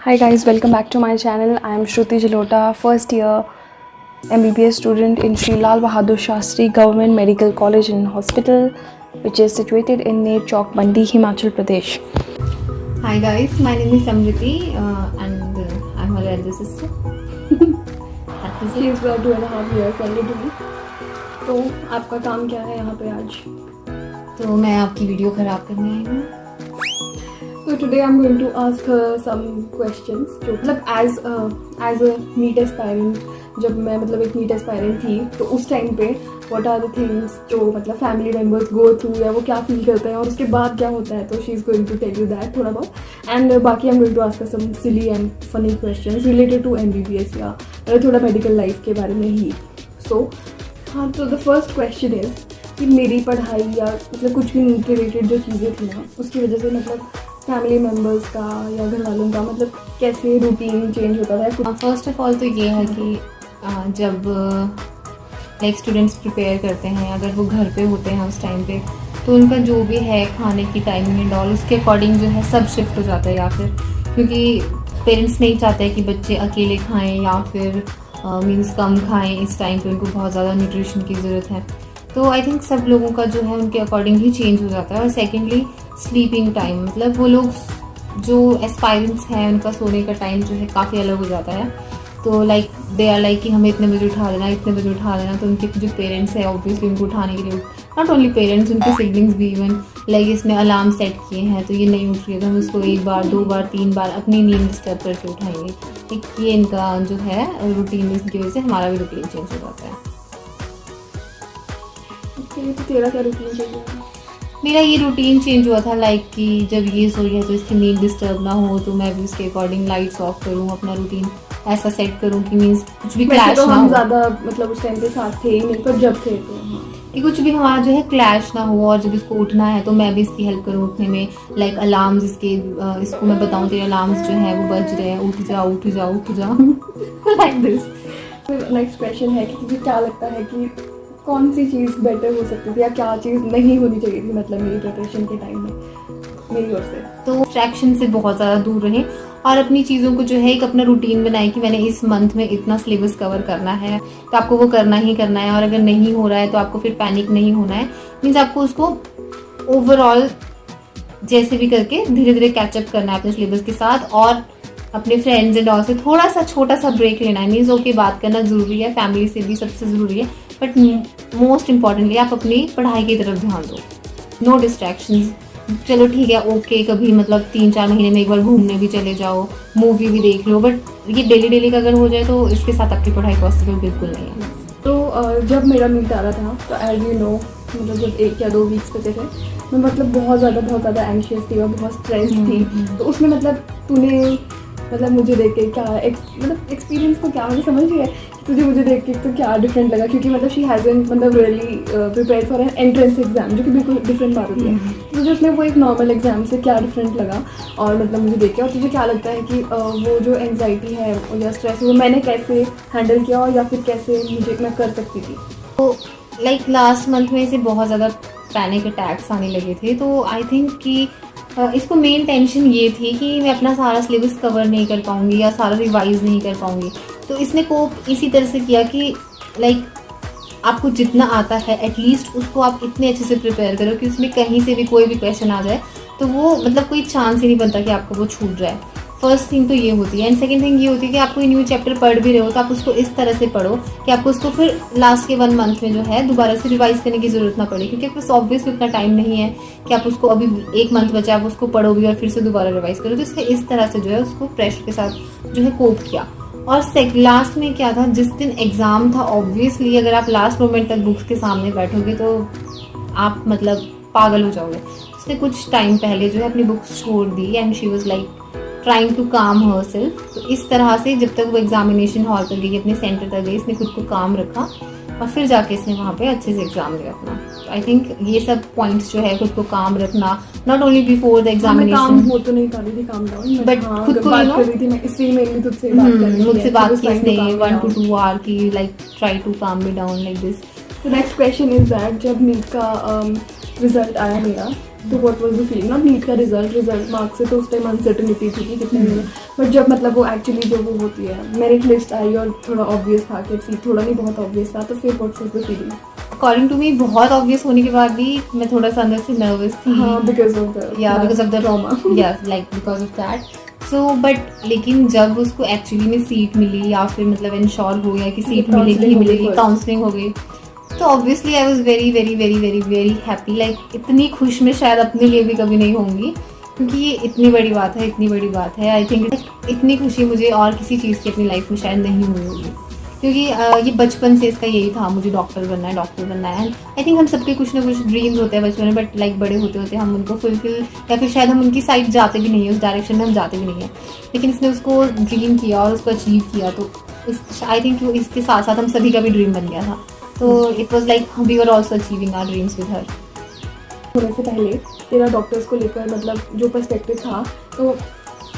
Hi guys, welcome back to my channel. I am Shruti Jalota, first year MBBS student in Sri Lal Bahadur Shastri Government Medical College and Hospital, which is situated in near Chowk Mandi, Himachal Pradesh. Hi guys, my name is Samriti and I'm her elder sister. That is She it. is 2.5 years elder to me. तो आपका काम क्या है यहाँ पे आज? तो मैं आपकी वीडियो खराब करने आई हूँ. So today I'm going to ask her some questions. जो मतलब as a NEET aspirant, जब मैं मतलब एक NEET aspirant थी तो उस टाइम पे what are the things जो मतलब family members go through या वो क्या feel करते हैं और उसके बाद क्या होता है, तो she is going to tell you that थोड़ा बहुत. And बाकी I'm going to ask her some silly and funny questions related to MBBS या थोड़ा medical life के बारे में ही. So हाँ, तो the first question is कि मेरी पढ़ाई या मतलब कुछ भी NEET related जो चीज़ें थी ना, उसकी वजह से मतलब फैमिली मेम्बर्स का या घर वालों का मतलब कैसे रूटीन चेंज होता था. फर्स्ट ऑफ ऑल तो ये है कि जब लाइक स्टूडेंट्स प्रिपेयर करते हैं, अगर वो घर पे होते हैं उस टाइम पे, तो उनका जो भी है खाने की टाइमिंग एंड ऑल उसके अकॉर्डिंग जो है सब शिफ्ट हो जाता है. या फिर क्योंकि पेरेंट्स नहीं चाहते कि बच्चे अकेले खाएं या फिर मीन्स कम खाएं, इस टाइम पे उनको बहुत ज़्यादा न्यूट्रिशन की ज़रूरत है. तो आई थिंक सब लोगों का जो है उनके अकॉर्डिंग ही चेंज हो जाता है. और सेकेंडली स्लीपिंग टाइम, मतलब वो लोग जो एस्पायरेंट्स हैं उनका सोने का टाइम जो है काफ़ी अलग हो जाता है. तो लाइक दे आर लाइक कि हमें इतने बजे उठा देना, इतने बजे उठा देना. तो उनके जो पेरेंट्स हैं ऑब्वियसली उनको उठाने के लिए, नॉट ओनली पेरेंट्स, उनके सिबलिंग्स भी इवन लाइक इसने अलार्म सेट किए हैं तो ये नहीं उठ रही है तो हम उसको 1 बार 2 बार 3 बार अपनी नींद डिस्टर्ब करके उठाएंगे. एक ये इनका जो है रूटीन, इसकी वजह से हमारा भी रूटीन चेंज हो जाता है. तो तेरा क्या रूटीन चाहिए? मेरा ये रूटीन चेंज हुआ था लाइक कि जब ये सोई है तो इसकी नींद डिस्टर्ब ना हो, तो मैं भी उसके अकॉर्डिंग लाइट्स ऑफ करूँ, अपना रूटीन ऐसा सेट करूँ कि मीन्स कुछ भी क्लैश तो ना हम हो. ज़्यादा मतलब उस टाइम पे साथ थे ही नहीं, पर जब थे तो कि कुछ भी हमारा जो है क्लैश ना हो. और जब इसको उठना है तो मैं भी इसकी हेल्प करूँ उठने में. लाइक अलार्म्स इसको मैं बताऊँ तेरे अलार्म्स जो हैं वो बज रहे हैं, उठ जाओ उठ जाओ उठ जाओ लाइक दिस. फिर नेक्स्ट क्वेश्चन है कि तुझे क्या लगता है कि कौन सी चीज़ बेटर हो सकती थी या क्या चीज़ नहीं होनी चाहिए थी मतलब मेरी प्रिपरेशन के टाइम में मेरी ओर से? तो डिस्ट्रैक्शन से बहुत ज़्यादा दूर रहें और अपनी चीज़ों को जो है एक अपना रूटीन बनाएं कि मैंने इस मंथ में इतना सिलेबस कवर करना है, तो आपको वो करना ही करना है. और अगर नहीं हो रहा है तो आपको फिर पैनिक नहीं होना है. मीन्स आपको उसको ओवरऑल जैसे भी करके धीरे धीरे कैचअप करना है अपने सिलेबस के साथ. और अपने फ्रेंड्स एंड ऑल से थोड़ा सा छोटा सा ब्रेक लेना है. मीन्स ओके, बात करना ज़रूरी है, फैमिली से भी सबसे ज़रूरी है, बट मोस्ट इम्पॉर्टेंटली आप अपनी पढ़ाई की तरफ ध्यान दो. No distractions. चलो ठीक है, ओके, कभी मतलब 3-4 महीने में एक बार घूमने भी चले जाओ, मूवी भी देख लो, बट ये डेली का अगर हो जाए तो इसके साथ आपकी पढ़ाई पॉसिबल बिल्कुल नहीं है. तो जब मेरा मीट आ रहा था तो एज यू नो मतलब जब 1 या 2 वीक्स बचे थे, मैं मतलब बहुत ज़्यादा एंशियस थी और बहुत स्ट्रेस थी. तो उसमें मतलब तूने मतलब मुझे देख के क्या मतलब एक्सपीरियंस तो क्या मुझे समझ नहीं है कि तुझे मुझे देख के तो क्या डिफरेंट लगा, क्योंकि मतलब शी हैज़न्ट मतलब really prepare for an entrance exam जो कि बिल्कुल डिफरेंट बात होती है. तो तुझे उसमें वो एक नॉर्मल एग्जाम से क्या डिफरेंट लगा और मतलब मुझे देख के, और तुझे क्या लगता है कि वो जो एंग्जाइटी है या स्ट्रेस है वो मैंने कैसे हैंडल किया और या फिर कैसे मैं कर सकती थी? तो लाइक लास्ट मंथ में इसे बहुत ज़्यादा पैनिक अटैक्स आने लगे थे. तो आई थिंक कि इसको मेन टेंशन ये थी कि मैं अपना सारा सिलेबस कवर नहीं कर पाऊँगी या सारा रिवाइज नहीं कर पाऊँगी. तो इसने कोप इसी तरह से किया कि लाइक आपको जितना आता है एटलीस्ट उसको आप इतने अच्छे से प्रिपेयर करो कि उसमें कहीं से भी कोई भी क्वेश्चन आ जाए तो वो मतलब कोई चांस ही नहीं बनता कि आपको वो छूट जाए. फर्स्ट थिंग तो ये होती है. एंड सेकंड थिंग ये होती है कि आप कोई न्यू चैप्टर पढ़ भी रहे हो तो आप उसको इस तरह से पढ़ो कि आपको उसको फिर लास्ट के 1 मंथ में जो है दोबारा से रिवाइज करने की ज़रूरत ना पड़े, क्योंकि आपके पास ऑब्वियसली उतना टाइम नहीं है कि आप उसको अभी 1 मंथ बचा आप उसको पढ़ो भी और फिर से दोबारा रिवाइज करो. तो इसने इस तरह से जो है उसको प्रेशर के साथ जो है कोप किया. और लास्ट में क्या था, जिस दिन एग्ज़ाम था, ऑब्वियसली अगर आप लास्ट मोमेंट तक बुक्स के सामने बैठोगे तो आप मतलब पागल हो जाओगे. उसने कुछ टाइम पहले जो है अपनी बुक्स छोड़ दी and she was like trying to calm her self. तो इस तरह से जब तक वो एग्जामिनेशन हॉल तक गई, अपने सेंटर तक गई, इसने खुद को काम रखा और फिर जाके इसने वहाँ पे अच्छे से एग्जाम दिया अपना. आई थिंक ये सब पॉइंट्स जो है खुद को काम रखना, not only before the examination. काम हो तो नहीं पा रही थी, काम डाउन, बट खुद को बात कर रही थी मैं, इसलिए मेनली तुझसे बात कर रही थी. मुझसे बात की इसने 1 to 2 आवर की, like try to calm me down like this. तो नेक्स्ट क्वेश्चन इज दैट जब नीट का रिजल्ट आया मेरा तो what was the feeling? Not NEET का रिजल्ट मार्क्स से तो उस टाइम अनसर्टेनिटी थी कि कितने मिले, बट जब मतलब वो एक्चुअली जो वो होती है मेरिट लिस्ट आई और थोड़ा ऑब्वियस था कि सीट थोड़ा नहीं बहुत ऑब्वियस था, तो फिर what was the feeling? According to me बहुत ऑब्वियस होने के बाद भी मैं थोड़ा सा अंदर से नर्वस थी। हाँ, बिकॉज ऑफ द ट्रॉमा, या like because of that. So but लेकिन जब उसको एक्चुअली में सीट मिली या फिर मतलब इंश्योर हो गया कि सीट मिलेगी ही मिलेगी, काउंसलिंग हो गई, तो obviously I was very very very very very happy. Like इतनी खुश मैं शायद अपने लिए भी कभी नहीं होंगी, क्योंकि ये इतनी बड़ी बात है, इतनी बड़ी बात है। आई थिंक इतनी खुशी मुझे और किसी चीज़ की अपनी लाइफ में शायद नहीं हुई होगी, क्योंकि ये बचपन से इसका यही था, मुझे डॉक्टर बनना है, डॉक्टर बनना है। आई थिंक हम सबके कुछ ना कुछ ड्रीम्स होते हैं बचपन में, बट लाइक बड़े होते होते हम उनको फुलफिल या फिर शायद हम उनकी साइड जाते भी नहीं है, उस डायरेक्शन में हम जाते भी नहीं है। लेकिन इसने उसको ड्रीम किया और उसको अचीव किया, तो आई थिंक इसके साथ साथ हम सभी का भी ड्रीम बन गया था। तो it was like we were also achieving our dreams with her. होने से पहले तेरा डॉक्टर्स को लेकर मतलब जो पर्सपेक्टिव था, तो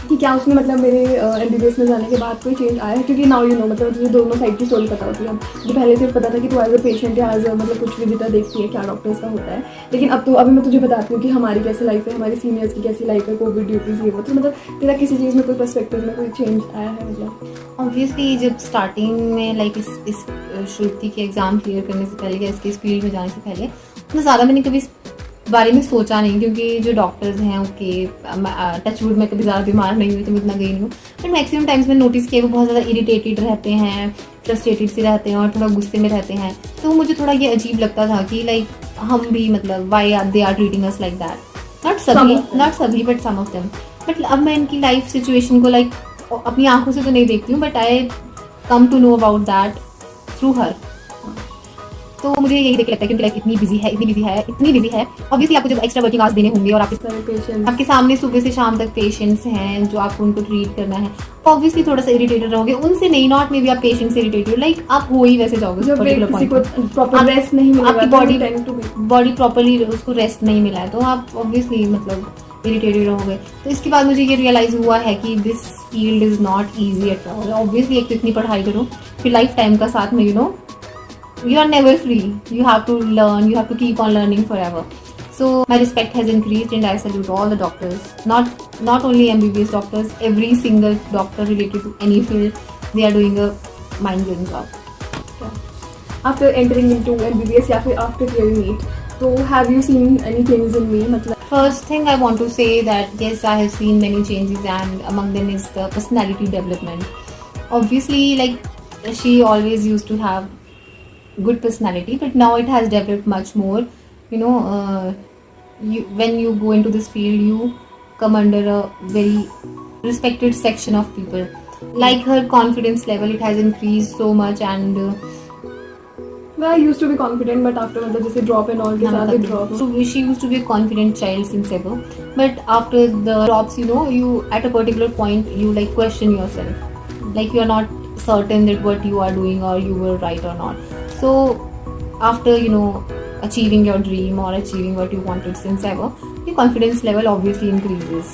कि क्या उसमें मतलब मेरे MBBS में जाने के बाद कोई चेंज आया है? क्योंकि नाउ यू नो मतलब तुझे दोनों साइड की स्टोरी पता होती है। मुझे पहले सिर्फ पता था कि तू एज अ पेशेंट या एज अ मतलब कुछ विजिटर देखती है क्या डॉक्टर्स का होता है, लेकिन अब तो अभी मैं तुझे बताती हूँ कि हमारी कैसी लाइफ है, हमारे सीनियर्स की कैसी लाइफ है, कोविड ड्यूटीज़ ये वो। तो मतलब तेरा किसी चीज़ में कोई पर्सपेक्टिव में कोई चेंज आया है? मतलब ऑब्वियसली जब स्टार्टिंग में लाइक इस श्रुति के एग्ज़ाम क्लियर करने से पहले या इसके इस फील्ड में जाने से पहले तो ज़्यादा मैंने कभी इस बारे में सोचा नहीं, क्योंकि जो डॉक्टर्स हैं ओके टचवुड में कभी ज़्यादा बीमार नहीं हुई तो मैं इतना गई नहीं हूँ, बट मैक्सिमम टाइम्स मैंने नोटिस किया वो बहुत ज़्यादा इरिटेटेड रहते हैं, फ्रस्ट्रेटेड से रहते हैं और थोड़ा गुस्से में रहते हैं। तो मुझे थोड़ा ये अजीब लगता था कि लाइक हम भी मतलब why they are treating us like that. Not सभी but some of them. But अब मैं इनकी लाइफ सिचुएशन को लाइक अपनी आंखों से तो नहीं देखती हूँ, but I come to know about that through her. तो मुझे यही देख के लगता है कि उनकी लाइफ इतनी बिजी है। ऑब्वियसली आपको जब एक्स्ट्रा वर्किंग आवर्स देने होंगे और आपके सामने सुबह से शाम तक पेशेंट्स हैं जो आपको उनको ट्रीट करना है, तो ऑब्वियसली थोड़ा सा इरिटेटेड रहोगे। उनसे नहीं, नॉट मे बी आप पेशेंट से इरिटेटेड हो, लाइक आप हो ही वैसे जाओगे उस पर्टिकुलर पॉइंट पर। प्रॉपर रेस्ट नहीं मिलेगा, आपकी बॉडी प्रॉपर्ली उसको रेस्ट नहीं मिला है, तो आप ऑब्वियसली मतलब इरिटेटेड रहोगे। तो इसके बाद मुझे ये रियलाइज हुआ है कि this field is not easy at all. Obviously एक तो इतनी पढ़ाई करो, फिर लाइफ टाइम का साथ में you know you are never free, you have to learn, you have to keep on learning forever. So my respect has increased and I salute all the doctors, not only MBBS doctors, every single doctor related to any field, they are doing a mind blowing job. After entering into MBBS या फिर after clearing NEET, so have you seen any changes in me? मतलब first thing I want to say that yes, I have seen many changes and among them is the personality development. Obviously like she always used to have good personality, but now it has developed much more. You know, when you go into this field, you come under a very respected section of people. Like her confidence level, it has increased so much, and I used to be confident, but after मतलब जैसे drop and all के साथ भी drop. So she used to be a confident child since ever, but after the drops, you know, you at a particular point you like question yourself, like you are not certain that what you are doing or you were right or not. So after you know achieving your dream or achieving what you wanted since ever, your confidence level obviously increases.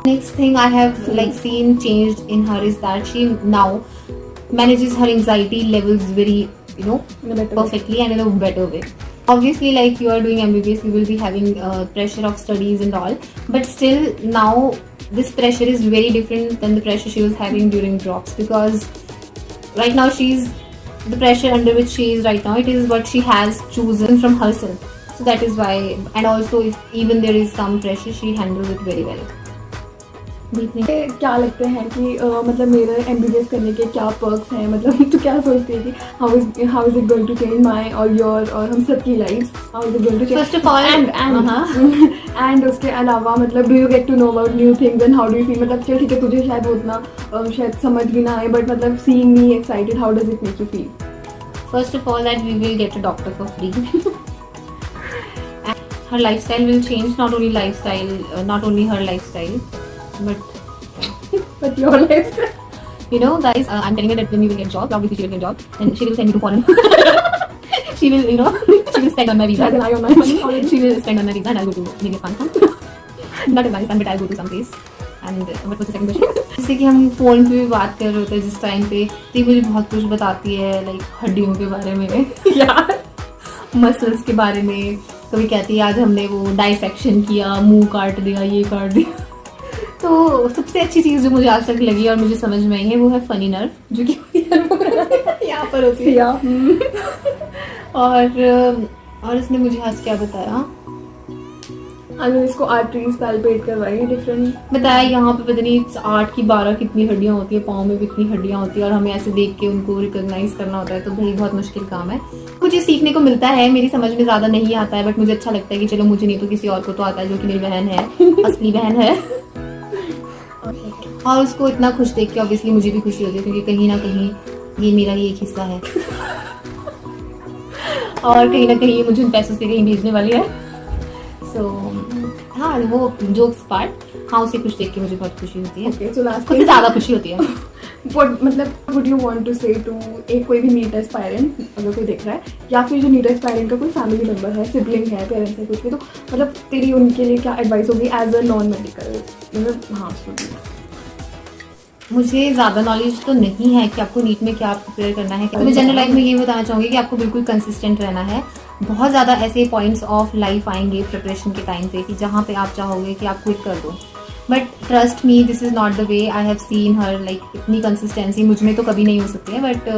Next thing I have like seen changed in her is that she now manages her anxiety levels very you know perfectly and in a better way. Obviously like you are doing MBBS, you will be having pressure of studies and all, but still now this pressure is very different than the pressure she was having during drops, because right now the pressure under which she is right now, it is what she has chosen from herself. So that is why, and also if even there is some pressure, she handles it very well. क्या लगते हैं कि मतलब मेरे MBBS करने के क्या perks हैं? मतलब तू क्या सोचती है कि how is it going to change my or your और हम सब की life? How is it going to change? First of all, and उसके अलावा मतलब do you get to know about new things and how do you feel? मतलब चल ठीक है तुझे शायद वो उतना शायद समझ भी ना आए, but मतलब seeing me excited, how does it make you feel? First of all, that we will get a doctor for free. And her lifestyle will change. Not only her lifestyle, but your lifestyle. You know, guys, I'm telling her that when we will get a job, obviously she will get a job, and she will send me to foreign. she will spend on my visa. She will spend on my visa, and I'll go to maybe Afghanistan. Not Afghanistan, but I'll go to some place. And what was the second question? जैसे कि हम phone पे भी बात कर रहे होते हैं जिस टाइम पे, तो ये मुझे बहुत कुछ बताती है, लाइक हड्डियों के बारे में यार, मसल्स के बारे में, कभी कहती है आज हमने वो डाइसेक्शन किया, मुंह काट दिया, ये काट दिया। तो सबसे अच्छी चीज़ जो मुझे आज तक लगी और मुझे समझ में आई है वो है फनी नर्व, जो कि यहाँ पर होती है। और इसने मुझे आज क्या बताया, अगर इसको आर्टरीज पैल्पेट करवाई डिफरेंट, बताया यहाँ पे पता नहीं 8 की 12 कितनी हड्डियाँ होती है, पाँव में भी इतनी हड्डियाँ होती है और हमें ऐसे देख के उनको रिकॉग्नाइज करना होता है, तो भाई बहुत मुश्किल काम है। मुझे सीखने को मिलता है, मेरी समझ में ज़्यादा नहीं आता है, बट मुझे अच्छा लगता है कि चलो मुझे नहीं तो किसी और को तो आता है, जो कि मेरी बहन है, असली बहन है। और उसको इतना खुश देख के ऑब्वियसली मुझे भी खुशी होती है, क्योंकि कहीं ना कहीं ये मेरा ही एक हिस्सा है और कहीं ना कहीं ये मुझे उन पैसों से कहीं भेजने वाली है। सो हाँ, वो जोक्स पार्ट, हाँ उसे खुश देख के मुझे बहुत खुशी होती है। Okay, so last खुद से ज़्यादा खुशी होती है। मतलब वुड यू वांट टू से टू एक कोई भी नीट एस्पायरेंट अगर कोई देख रहा है, या फिर जो नीट एस्पायरेंट का कोई फैमिली मेम्बर है, सिबलिंग है, पेरेंट्स है, कुछ भी, तो मतलब तेरी उनके लिए क्या एडवाइस होगी एज अ नॉन मेडिकल, मतलब हाँ स्टूडेंट? मुझे ज़्यादा नॉलेज तो नहीं है कि आपको नीट में क्या प्रिपेयर करना है, तो मैं जनरल लाइफ में ये बताना चाहूँगी कि आपको बिल्कुल कंसिस्टेंट रहना है। बहुत ज़्यादा ऐसे पॉइंट्स ऑफ लाइफ आएंगे प्रिपरेशन के टाइम पे कि जहाँ पे आप चाहोगे कि आप क्विट कर दो, but trust me this is not the way. I have seen her, like इतनी कंसिस्टेंसी मुझ में तो कभी नहीं हो सकती है, बट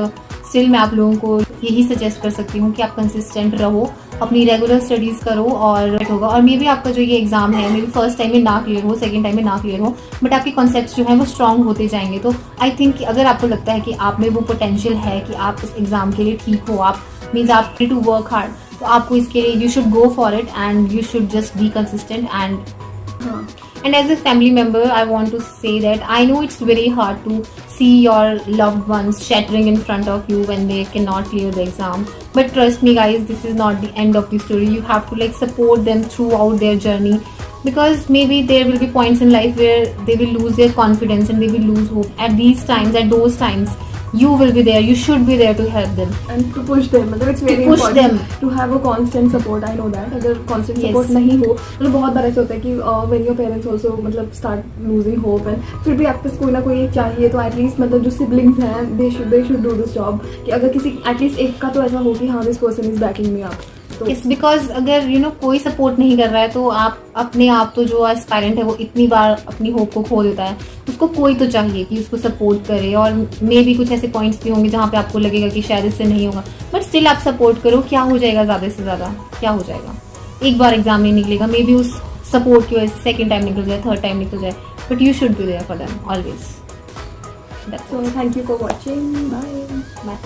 स्टिल मैं आप लोगों को यही सजेस्ट कर सकती हूँ कि आप कंसिस्टेंट रहो, अपनी रेगुलर स्टडीज़ करो और होगा। और मे बी आपका जो ये एग्जाम है, मे बी फर्स्ट टाइम में ना क्लियर हो, सेकंड टाइम में ना क्लियर हो, बट आपके कॉन्सेप्ट्स जो हैं वो स्ट्रांग होते जाएंगे। तो आई थिंक अगर आपको लगता है कि आप में वो पोटेंशियल है कि आप इस एग्ज़ाम के लिए ठीक हो, आप मीन्स आप नीड टू वर्क हार्ड, तो आपको इसके लिए you should go for it and you should just be consistent. And as a family member, I want to say that I know it's very hard to see your loved ones shattering in front of you when they cannot clear the exam. But trust me guys, this is not the end of the story. You have to like support them throughout their journey, because maybe there will be points in life where they will lose their confidence and they will lose hope. At these times, at those times, you will be there, you should be there to help them and to push them. मतलब it's very important to have a constant support. I know that अगर constant support नहीं हो, मतलब बहुत बार ऐसा होता है कि when your parents also मतलब start losing hope and फिर भी आपके कोई ना कोई एक चाहिए, तो एटलीस्ट मतलब जो siblings हैं they should do this job, कि अगर किसी एटलीस्ट एक का तो ऐसा हो कि हाँ this person is backing me up. Because अगर यू नो कोई सपोर्ट नहीं कर रहा है तो आप अपने आप तो जो एस्पायरेंट है वो इतनी बार अपनी होप को खो देता है, उसको कोई तो चाहिए कि उसको सपोर्ट करे। और मे भी कुछ ऐसे पॉइंट्स भी होंगे जहाँ पे आपको लगेगा कि शायद इससे नहीं होगा, बट स्टिल आप सपोर्ट करो। क्या हो जाएगा, ज़्यादा से ज़्यादा क्या हो जाएगा, एक बार एग्जाम नहीं निकलेगा, मे बी उस सपोर्ट की वजह से सेकेंड टाइम निकल जाए, थर्ड टाइम निकल जाए, but you should be there for them always. So thank you for watching. Bye.